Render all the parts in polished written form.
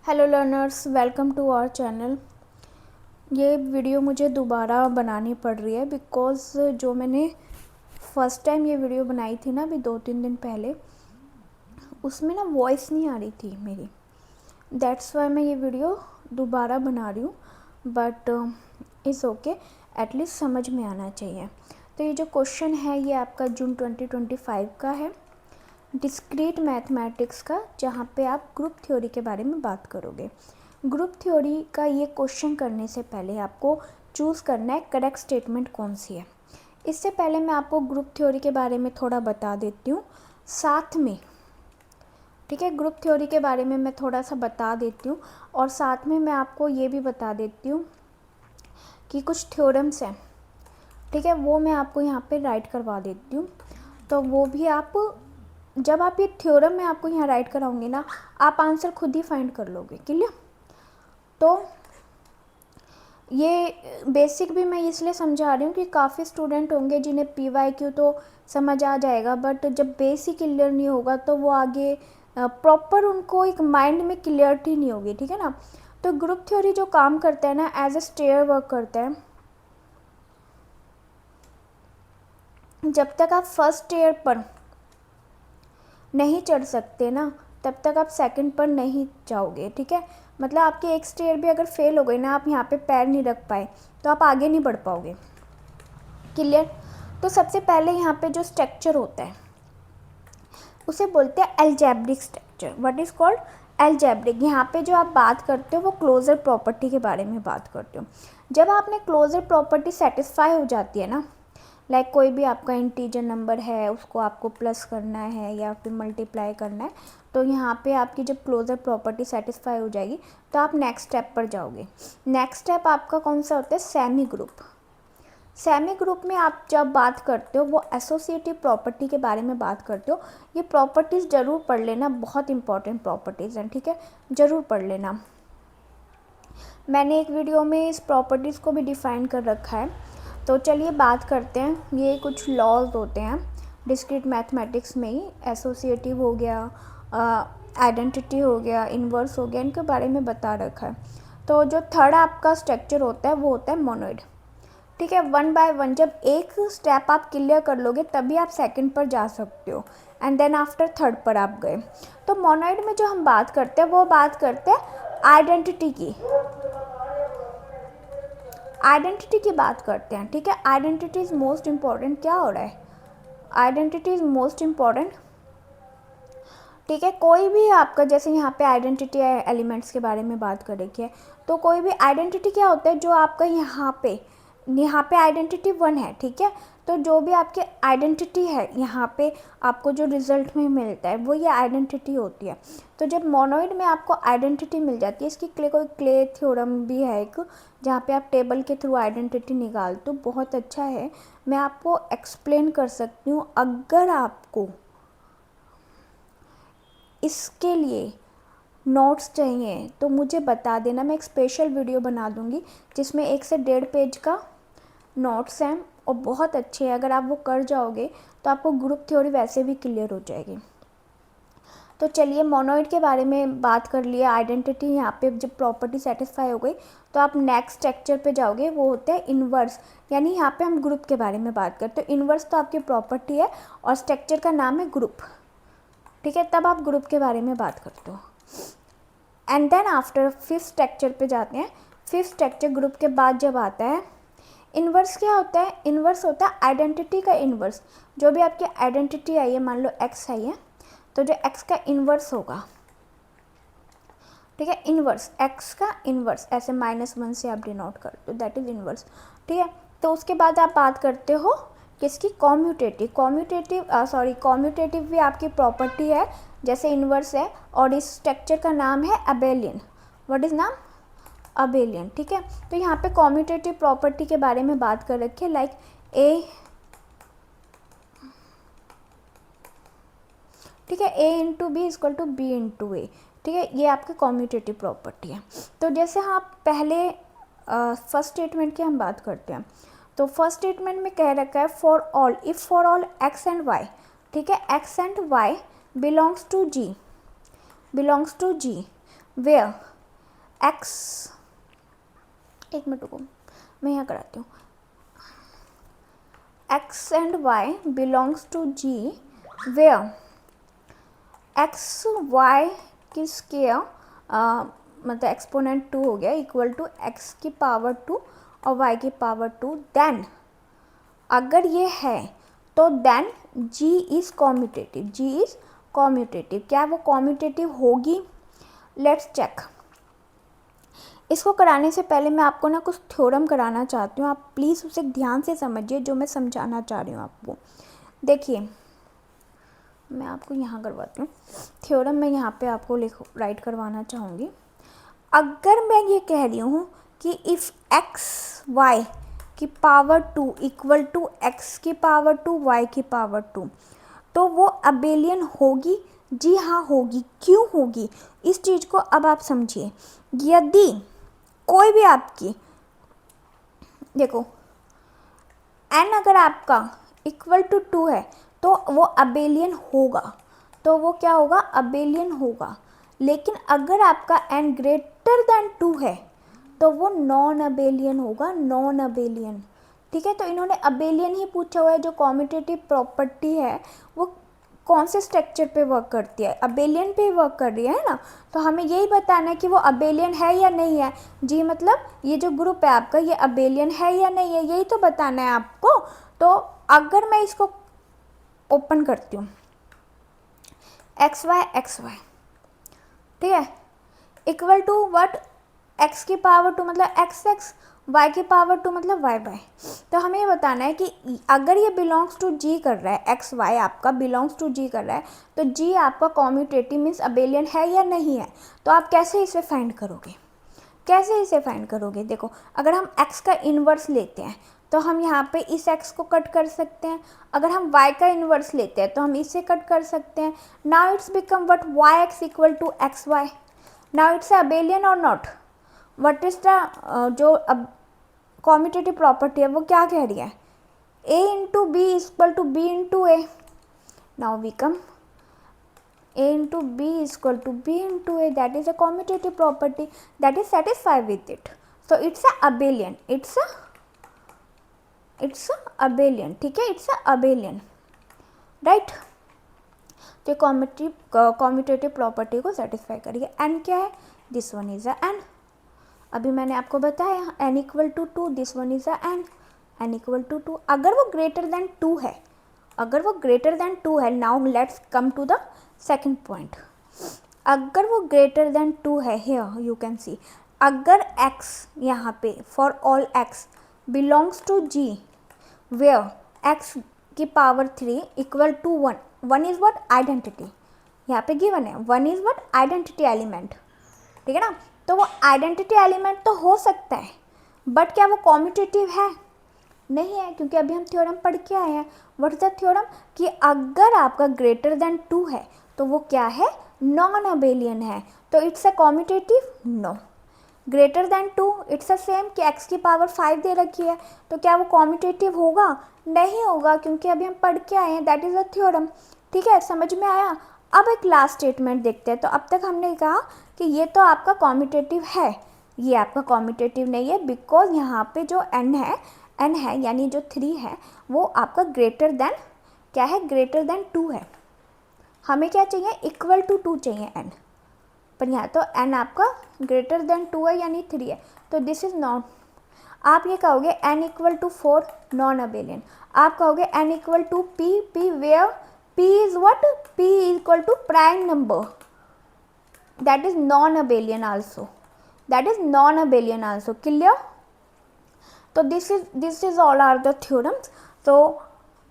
Hello learners, welcome to our channel. ये video मुझे दोबारा बनानी पड़ रही है बिकॉज़ जो मैंने फ़र्स्ट टाइम ये वीडियो बनाई थी ना, अभी 2-3 दिन पहले, उसमें ना वॉइस नहीं आ रही थी मेरी। दैट्स वाई मैं ये वीडियो दोबारा बना रही हूँ, बट इज़ ओके, एटलीस्ट समझ में आना चाहिए। तो ये जो क्वेश्चन है ये आपका जून 2025 का है, डिस्क्रीट मैथमेटिक्स का, जहाँ पे आप ग्रुप थ्योरी के बारे में बात करोगे। ग्रुप थ्योरी का ये क्वेश्चन करने से पहले आपको चूज़ करना है करेक्ट स्टेटमेंट कौन सी है। इससे पहले मैं आपको ग्रुप थ्योरी के बारे में थोड़ा बता देती हूँ साथ में, ठीक है। ग्रुप थ्योरी के बारे में मैं थोड़ा सा बता देती हूँ और साथ में मैं आपको ये भी बता देती हूँ कि कुछ थ्योरम्स हैं, ठीक है, वो मैं आपको यहाँ पे राइट करवा देती हूँ। तो वो भी आप, जब आप ये थ्योरम मैं आपको यहाँ राइट कराऊंगी ना, आप आंसर खुद ही फाइंड कर लोगे। क्लियर? तो ये बेसिक भी मैं इसलिए समझा रही हूँ कि काफ़ी स्टूडेंट होंगे जिन्हें PYQ तो समझ आ जाएगा, बट जब बेसिक क्लियर नहीं होगा तो वो आगे प्रॉपर उनको एक माइंड में क्लियरिटी नहीं होगी, ठीक है ना। तो ग्रुप थ्योरी जो काम करता है ना, एज ए स्टेयर वर्क करता है। जब तक आप फर्स्ट स्टेयर पर नहीं चढ़ सकते ना, तब तक आप सेकंड पर नहीं जाओगे, ठीक है। मतलब आपकी एक स्टेयर भी अगर फेल हो गई ना, आप यहाँ पे पैर नहीं रख पाए, तो आप आगे नहीं बढ़ पाओगे। क्लियर? तो सबसे पहले यहाँ पे जो स्ट्रक्चर होता है उसे बोलते हैं algebraic structure. What is called? Algebraic. यहाँ पे जो आप बात करते हो वो क्लोजर प्रॉपर्टी के बारे में बात करते हो। जब आपने क्लोजर प्रॉपर्टी सेटिस्फाई हो जाती है ना, लाइक कोई भी आपका इंटीजर नंबर है, उसको आपको प्लस करना है या फिर मल्टीप्लाई करना है, तो यहाँ पे आपकी जब क्लोजर प्रॉपर्टी सेटिस्फाई हो जाएगी तो आप नेक्स्ट स्टेप पर जाओगे। नेक्स्ट स्टेप आपका कौन सा होता है? Semi group. सेमी ग्रुप में आप जब बात करते हो वो एसोसिएटिव प्रॉपर्टी के बारे में बात करते हो। ये प्रॉपर्टीज़ ज़रूर पढ़ लेना, बहुत इंपॉर्टेंट प्रॉपर्टीज़ हैं, ठीक है, ज़रूर पढ़ लेना। मैंने एक वीडियो में इस प्रॉपर्टीज़ को भी डिफ़ाइन कर रखा है। तो चलिए बात करते हैं। ये कुछ लॉज होते हैं डिस्क्रीट मैथमेटिक्स में ही, एसोसिएटिव हो गया, आइडेंटिटी हो गया, इन्वर्स हो गया, इनके बारे में बता रखा है। तो जो थर्ड आपका स्ट्रक्चर होता है वो होता है मोनोइड, ठीक है। 1 बाय 1 जब एक स्टेप आप क्लियर कर लोगे तभी आप सेकंड पर जा सकते हो, एंड देन आफ्टर थर्ड पर आप गए। तो मोनोइड में जो हम बात करते हैं वो बात करते हैं आइडेंटिटी की, आइडेंटिटी की बात करते हैं, ठीक है। Identity is most important. क्या हो रहा है? आइडेंटिटी इज़ मोस्ट इम्पॉर्टेंट, ठीक है। कोई भी आपका, जैसे यहाँ पे आइडेंटिटी एलिमेंट्स के बारे में बात कर रखी है, तो कोई भी आइडेंटिटी क्या होता है, जो आपका यहाँ पे आइडेंटिटी 1 है, ठीक है। तो जो भी आपकी आइडेंटिटी है यहाँ पे आपको जो रिजल्ट में मिलता है वो ये आइडेंटिटी होती है। तो जब मोनोइड में आपको आइडेंटिटी मिल जाती है, इसकी क्ले थ्योरम भी है एक, जहाँ पे आप टेबल के थ्रू आइडेंटिटी निकालते हो, बहुत अच्छा है। मैं आपको एक्सप्लेन कर सकती हूँ। अगर आपको इसके लिए नोट्स चाहिए तो मुझे बता देना, मैं एक स्पेशल वीडियो बना दूँगी जिसमें 1 से 1.5 पेज का नोट्स हैं और बहुत अच्छे हैं। अगर आप वो कर जाओगे तो आपको ग्रुप थ्योरी वैसे भी क्लियर हो जाएगी। तो चलिए मोनोइड के बारे में बात कर लिए। आइडेंटिटी यहाँ पे जब प्रॉपर्टी सेटिस्फाई हो गई तो आप नेक्स्ट स्ट्रक्चर पे जाओगे, वो होता है इन्वर्स। यानी यहाँ पे हम ग्रुप के बारे में बात करते हैं। इन्वर्स तो आपकी प्रॉपर्टी है और स्ट्रक्चर का नाम है ग्रुप, ठीक है। तब आप ग्रुप के बारे में बात करते हो। And then after fifth structure पे जाते हैं। फिफ्थ स्ट्रक्चर ग्रुप के बाद जब आता है इन्वर्स, क्या होता है? इन्वर्स होता है आइडेंटिटी का इन्वर्स। जो भी आपकी आइडेंटिटी आई है, मान लो x आई है, तो जो x का इन्वर्स होगा, ठीक है, इन्वर्स x का इन्वर्स, ऐसे -1 से आप डिनोट करते हो, दैट इज इन्वर्स, ठीक है। तो उसके बाद आप बात करते हो किसकी? कॉम्यूटेटिव। कॉम्यूटेटिव भी आपकी प्रॉपर्टी है जैसे इन्वर्स है, और इस स्ट्रक्चर का नाम है अबेलियन। व्हाट इज नाम? अबेलियन, ठीक है। तो यहाँ पे कॉम्यूटेटिव प्रॉपर्टी के बारे में बात कर रखी है, लाइक ए, ठीक है, a into b equal to B into a, ठीक है, ये आपकी कॉम्यूटेटिव प्रॉपर्टी है। तो जैसे आप पहले फर्स्ट स्टेटमेंट की हम बात करते हैं, तो फर्स्ट स्टेटमेंट में कह रखा है for all, if for all x and y, ठीक है, x and y belongs to g, where x, एक मिनट रुको मैं यहाँ कराती हूँ, x and y belongs to G where x y की स्केयर मतलब एक्सपोनेंट 2 हो गया इक्वल टू एक्स की पावर 2 और वाई की पावर 2, देन अगर ये है तो then G is commutative, G is commutative. क्या वो कॉम्यूटेटिव होगी? Let's check. इसको कराने से पहले मैं आपको ना कुछ थ्योरम कराना चाहती हूँ, आप प्लीज़ उसे ध्यान से समझिए जो मैं समझाना चाह रही हूँ आपको। देखिए मैं आपको यहाँ करवाती हूँ थ्योरम, मैं यहाँ पे आपको राइट करवाना चाहूँगी। अगर मैं ये कह रही हूँ कि इफ़ एक्स वाई की पावर 2 इक्वल टू एक्स की पावर 2 वाई की पावर 2, तो वो अबेलियन होगी? जी हाँ होगी। क्यों होगी? इस चीज़ को अब आप समझिए। यदि कोई भी आपकी, देखो n अगर आपका इक्वल टू 2 है तो वो अबेलियन होगा, तो वो क्या होगा? अबेलियन होगा। लेकिन अगर आपका n ग्रेटर देन 2 है तो वो नॉन अबेलियन होगा, नॉन अबेलियन। ठीक है, तो इन्होंने अबेलियन ही पूछा हुआ है। जो कॉम्यूटेटिव प्रॉपर्टी है वो कौन से स्ट्रक्चर पे वर्क करती है? अबेलियन पे वर्क कर रही है ना, तो हमें यही बताना है कि वो अबेलियन है या नहीं है। जी मतलब ये जो ग्रुप है आपका ये अबेलियन है या नहीं है, यही तो बताना है आपको। तो अगर मैं इसको ओपन करती हूँ एक्स वाई, ठीक है, इक्वल टू व्हाट? एक्स की पावर 2 मतलब एक्स, वाई की पावर 2 मतलब वाई। तो हमें ये बताना है कि अगर ये बिलोंग्स टू जी कर रहा है, एक्स वाई आपका बिलोंग्स टू जी कर रहा है, तो जी आपका कॉम्यूटेटिव मीन्स अबेलियन है या नहीं है। तो आप कैसे इसे फाइंड करोगे? कैसे इसे फाइंड करोगे? देखो अगर हम x का इन्वर्स लेते हैं तो हम यहाँ पे इस x को कट कर सकते हैं। अगर हम y का इन्वर्स लेते हैं तो हम इसे कट कर सकते हैं। Now it's become what? yx equal to x y. Now it's abelian और नॉट? व्हाट इज द जो अब कॉम्यूटेटिव प्रॉपर्टी है वो क्या कह रही है? a into B equal to B into A. Now we come a into b is equal to b into a, that is a commutative property that is satisfied with it. So it's a abelian, it's a abelian, ठीक है, it's a abelian, right? तो commutative property को satisfy करिए। n क्या है? This one is a n। अभी मैंने आपको बताया n equal to 2, this one is a n equal to 2। अगर वो ग्रेटर देन 2 है, अगर वो ग्रेटर देन 2 है, now let's come to the second point. अगर वो ग्रेटर देन 2 है, हियर यू कैन सी, अगर x यहाँ पे for all x belongs to g where x की power 3 equal to 1, 1 is what? Identity. यहाँ पे गिवन है 1 इज व्हाट? आइडेंटिटी एलिमेंट, ठीक है ना। तो वो आइडेंटिटी एलिमेंट तो हो सकता है, बट क्या वो कॉम्यूटेटिव है? नहीं है, क्योंकि अभी हम थ्योरम पढ़ के आए हैं। What is the theorem? कि अगर आपका ग्रेटर देन 2 है तो वो क्या है? नॉन अबेलियन है। तो it's a commutative? No. Greater than 2 it's a same कि x की पावर 5 दे रखी है, तो क्या वो कॉम्यूटेटिव होगा? नहीं होगा, क्योंकि अभी हम पढ़ के आए हैं, दैट इज अ थ्योरम। ठीक है, समझ में आया? अब एक लास्ट स्टेटमेंट देखते हैं। तो अब तक हमने कहा कि ये तो आपका कॉम्यूटेटिव है, ये आपका कॉम्यूटेटिव नहीं है, बिकॉज यहाँ पे जो n है यानी जो 3 है वो आपका ग्रेटर देन क्या है? ग्रेटर देन 2 है। हमें क्या चाहिए? इक्वल टू 2 चाहिए n, पर यहाँ तो n आपका ग्रेटर देन 2 है यानी 3 है, तो दिस इज नॉट। आप ये कहोगे n equal to 4 non abelian. आप कहोगे n equal to p where p is what? p equal to prime number, that is non abelian also, that is non abelian also. Clear? तो this is all are the theorems. तो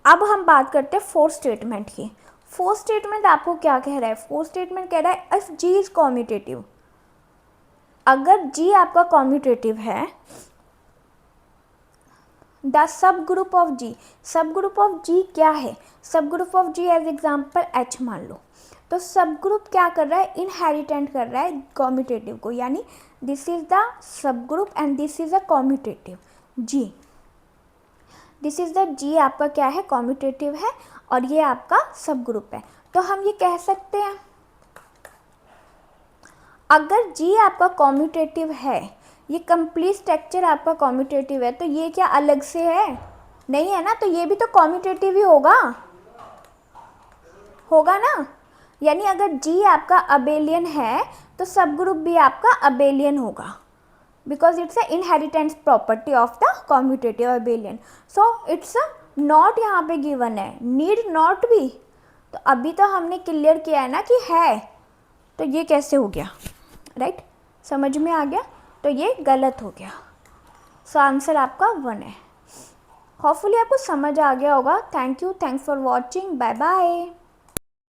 अब हम बात करते हैं fourth statement की। Fourth statement आपको क्या कह रहा है? फोर्थ स्टेटमेंट कह रहा है इफ जी इज कॉम्यूटेटिव, अगर जी आपका कॉम्यूटेटिव है, द सब ग्रुप ऑफ जी, सब ग्रुप ऑफ जी क्या है? सब group of ji as example H मान लो, तो सब ग्रुप क्या कर रहा है? इनहेरिटेंट कर रहा है कॉम्यूटेटिव को, यानी this is the subgroup and this is a commutative G. This is the G आपका क्या है? कॉम्यूटेटिव है, और ये आपका सब ग्रुप है। तो हम ये कह सकते हैं, अगर जी आपका कॉम्यूटेटिव है, ये कंप्लीट स्ट्रक्चर आपका कॉम्यूटेटिव है, तो ये क्या अलग से है? नहीं है ना, तो ये भी तो कॉम्यूटेटिव ही होगा ना। यानी अगर जी आपका अबेलियन है तो सब ग्रुप भी आपका अबेलियन होगा, because it's a inheritance property of the commutative abelian. So it's not यहाँ पे गिवन है, नीड नॉट बी। तो अभी तो हमने क्लियर किया है ना कि है, तो ये कैसे हो गया, राइट? समझ में आ गया? तो ये गलत हो गया। सो आंसर आपका 1 है। होपफुली आपको समझ आ गया होगा। Thank you, thanks for watching, bye bye.